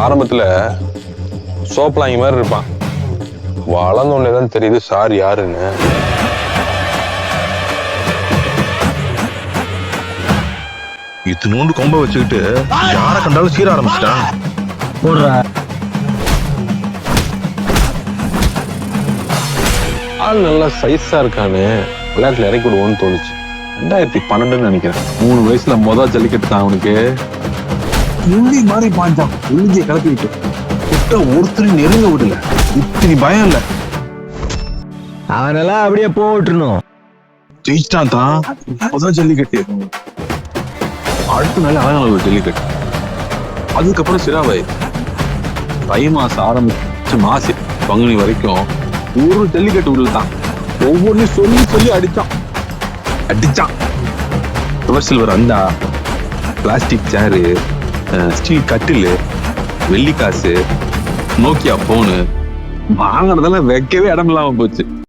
ஆரம்பத்துல சோப்பலாங்கி மாதிரி இருப்பான். வளர்ந்த உடனே தான் தெரியுது சார் யாருன்னு. இத்தினூண்டு கொம்ப வச்சுக்கிட்டு யாரை கண்டாலும் சீர ஆரம்பிச்சிட்டான். ஆள் நல்லா சைஸா இருக்கானு விளையாட்டுல இறக்கி விடுவோன்னு தோணுச்சு. 2012 நினைக்கிறேன். 3 வயசுல ஜல்லிக்கட்டு தான் அவனுக்கு. முள்ளி மாதிரி பாஞ்சான். முள்ளிய கிளப்பிட்டு கிட்ட ஒருத்தரையும் நெருங்க விடல. இத்தனி பயம் இல்ல. அவனெல்லாம் அப்படியே போட்டுருணும். ஜெயிச்சிட்டான் தான். அப்பதான் ஜல்லிக்கட்டு. அடுத்த நாள் அவன் ஜல்லிக்கட்டு. அதுக்கப்புறம் சிராபாய் தை மாசம் ஆரம்பிச்சு மாசி பங்குனி வரைக்கும் ஒரு ஜல்லிக்கட்டு உள்ளதான். ஒவ்வொன்றையும் சொல்லி சொல்லி அடிச்சான். ரிவர் சில்வர் அண்டா, பிளாஸ்டிக் சேரு, ஸ்டீல் கட்டில், வெள்ளி காசு, நோக்கியா போனு வாங்கினதெல்லாம் வைக்கவே இடம் இல்லாம போச்சு.